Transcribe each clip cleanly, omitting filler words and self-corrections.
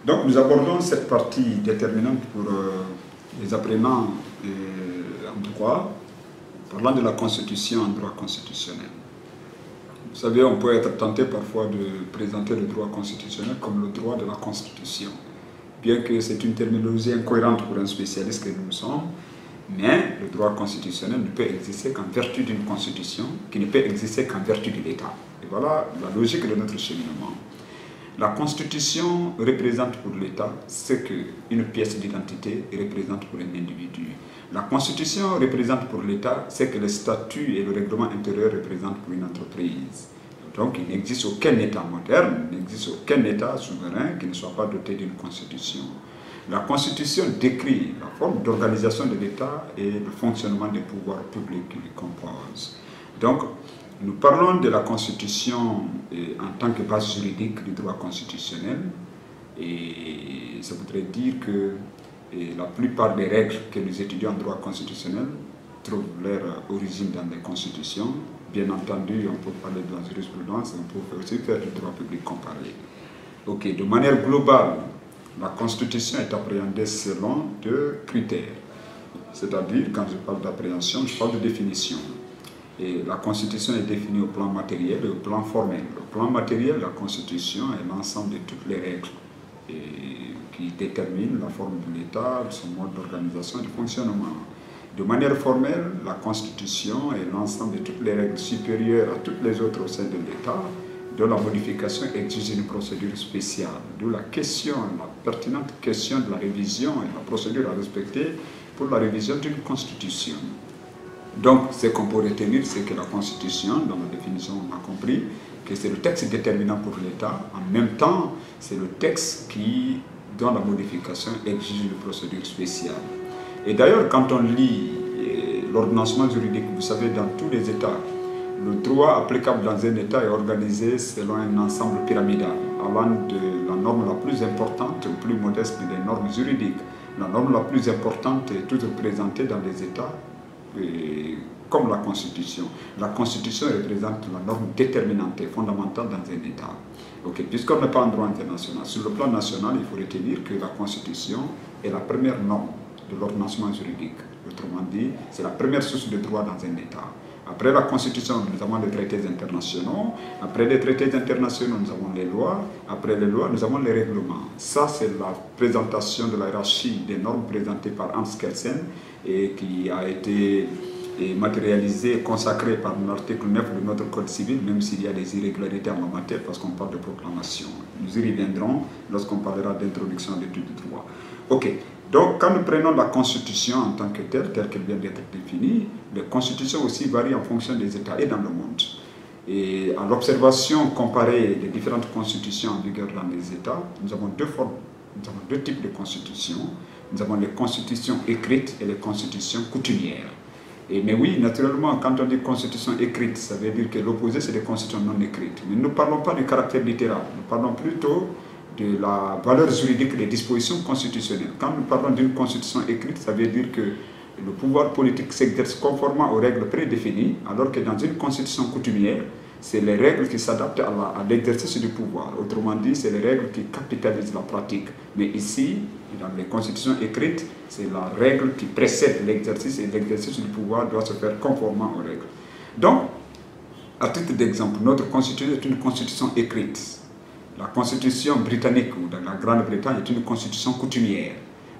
Donc nous abordons cette partie déterminante pour les apprenants en droit, parlant de la Constitution en droit constitutionnel. Vous savez, on peut être tenté parfois de présenter le droit constitutionnel comme le droit de la Constitution, bien que c'est une terminologie incohérente pour un spécialiste que nous sommes, mais le droit constitutionnel ne peut exister qu'en vertu d'une constitution, qui ne peut exister qu'en vertu de l'État. Et voilà la logique de notre cheminement. La Constitution représente pour l'État ce qu'une pièce d'identité représente pour un individu. La Constitution représente pour l'État ce que le statut et le règlement intérieur représentent pour une entreprise. Donc il n'existe aucun État moderne, il n'existe aucun État souverain qui ne soit pas doté d'une Constitution. La Constitution décrit la forme d'organisation de l'État et le fonctionnement des pouvoirs publics qui le composent. Donc, nous parlons de la Constitution en tant que base juridique du droit constitutionnel, et ça voudrait dire que la plupart des règles que nous étudions en droit constitutionnel trouvent leur origine dans les constitutions. Bien entendu, on peut parler de la jurisprudence, on peut aussi faire du droit public comparé. Ok, de manière globale, la Constitution est appréhendée selon deux critères. C'est-à-dire, quand je parle d'appréhension, je parle de définition. Et la Constitution est définie au plan matériel et au plan formel. Au plan matériel, la Constitution est l'ensemble de toutes les règles qui déterminent la forme de l'État, son mode d'organisation et de fonctionnement. De manière formelle, la Constitution est l'ensemble de toutes les règles supérieures à toutes les autres au sein de l'État, dont la modification exige une procédure spéciale. D'où la pertinente question de la révision et la procédure à respecter pour la révision d'une Constitution. Donc, ce qu'on peut retenir, c'est que la Constitution, dans la définition, on a compris que c'est le texte déterminant pour l'État. En même temps, c'est le texte dont la modification exige une procédure spéciale. Et d'ailleurs, quand on lit l'ordonnancement juridique, vous savez, dans tous les États, le droit applicable dans un État est organisé selon un ensemble pyramidal, allant de la norme la plus importante au plus modeste des normes juridiques. La norme la plus importante est toujours présentée dans les États, comme la Constitution. La Constitution représente la norme déterminante et fondamentale dans un État. Okay. Puisqu'on n'est pas en droit international, sur le plan national, il faut retenir que la Constitution est la première norme de l'ordonnancement juridique. Autrement dit, c'est la première source de droit dans un État. Après la Constitution, nous avons les traités internationaux. Après les traités internationaux, nous avons les lois. Après les lois, nous avons les règlements. Ça, c'est la présentation de la hiérarchie des normes présentées par Hans Kelsen et qui a été matérialisée, consacrée par l'article 9 de notre Code civil, même s'il y a des irrégularités en la matière parce qu'on parle de proclamation. Nous y reviendrons lorsqu'on parlera d'introduction à l'étude du droit. Ok. Donc, quand nous prenons la Constitution en tant que telle qu'elle vient d'être définie, les constitutions aussi varient en fonction des États et dans le monde. Et à l'observation comparée des différentes constitutions en vigueur dans les États, nous avons deux formes, nous avons deux types de constitutions. Nous avons les constitutions écrites et les constitutions coutumières. Mais oui, naturellement, quand on dit constitution écrite, ça veut dire que l'opposé, c'est des constitutions non écrites. Mais nous ne parlons pas du caractère littéral, nous parlons plutôt de la valeur juridique des dispositions constitutionnelles. Quand nous parlons d'une constitution écrite, ça veut dire que le pouvoir politique s'exerce conformément aux règles prédéfinies, alors que dans une constitution coutumière, c'est les règles qui s'adaptent à l'exercice du pouvoir. Autrement dit, c'est les règles qui capitalisent la pratique. Mais ici, dans les constitutions écrites, c'est la règle qui précède l'exercice et l'exercice du pouvoir doit se faire conformément aux règles. Donc, à titre d'exemple, notre constitution est une constitution écrite. La constitution britannique ou dans la Grande-Bretagne est une constitution coutumière.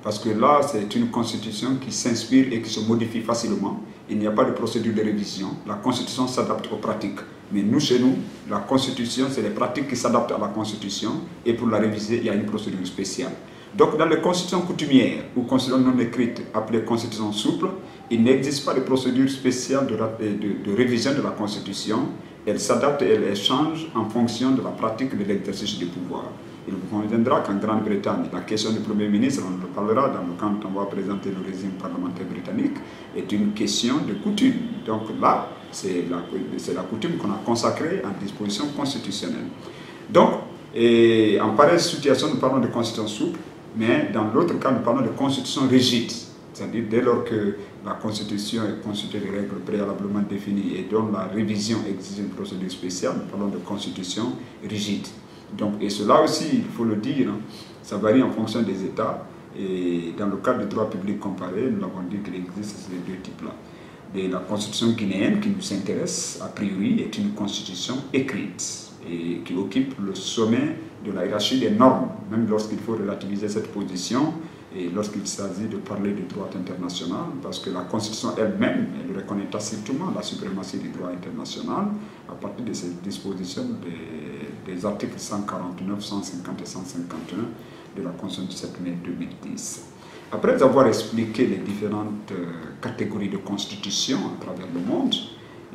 Parce que là, c'est une constitution qui s'inspire et qui se modifie facilement. Il n'y a pas de procédure de révision. La constitution s'adapte aux pratiques. Mais nous, chez nous, la constitution, c'est les pratiques qui s'adaptent à la constitution. Et pour la réviser, il y a une procédure spéciale. Donc, dans les constitutions coutumières ou constitutions non écrites, appelées constitutions souples, il n'existe pas de procédure spéciale de révision de la constitution. Elle s'adapte et elle change en fonction de la pratique de l'exercice du pouvoir. Il vous conviendra qu'en Grande-Bretagne, la question du Premier ministre, on en parlera quand on va présenter le régime parlementaire britannique, est une question de coutume. Donc là, c'est la coutume qu'on a consacrée en disposition constitutionnelle. Donc, en pareille situation, nous parlons de constitution souple, mais dans l'autre cas, nous parlons de constitution rigide. C'est-à-dire dès lors que la Constitution est constituée de règles préalablement définies et dont la révision exige une procédure spéciale, nous parlons de constitution rigide. Donc, et cela aussi, il faut le dire, Ça varie en fonction des États. Et dans le cadre du droit public comparé, nous avons dit qu'il existe ces deux types-là. Et la constitution guinéenne qui nous intéresse, a priori, est une constitution écrite et qui occupe le sommet de la hiérarchie des normes, même lorsqu'il faut relativiser cette position et lorsqu'il s'agit de parler du droit international, parce que la Constitution elle-même, elle reconnaît tacitement la suprématie du droit international à partir de ces dispositions des articles 149, 150 et 151 de la Constitution du 7 mai 2010. Après avoir expliqué les différentes catégories de constitution à travers le monde,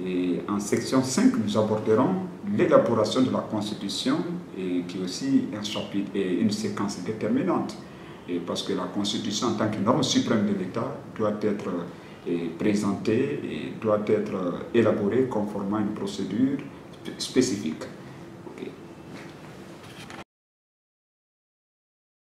et en section 5, nous aborderons l'élaboration de la Constitution, et qui est aussi un chapitre et une séquence déterminante. Et parce que la Constitution, en tant que norme suprême de l'État, doit être présentée et doit être élaborée conformément à une procédure spécifique.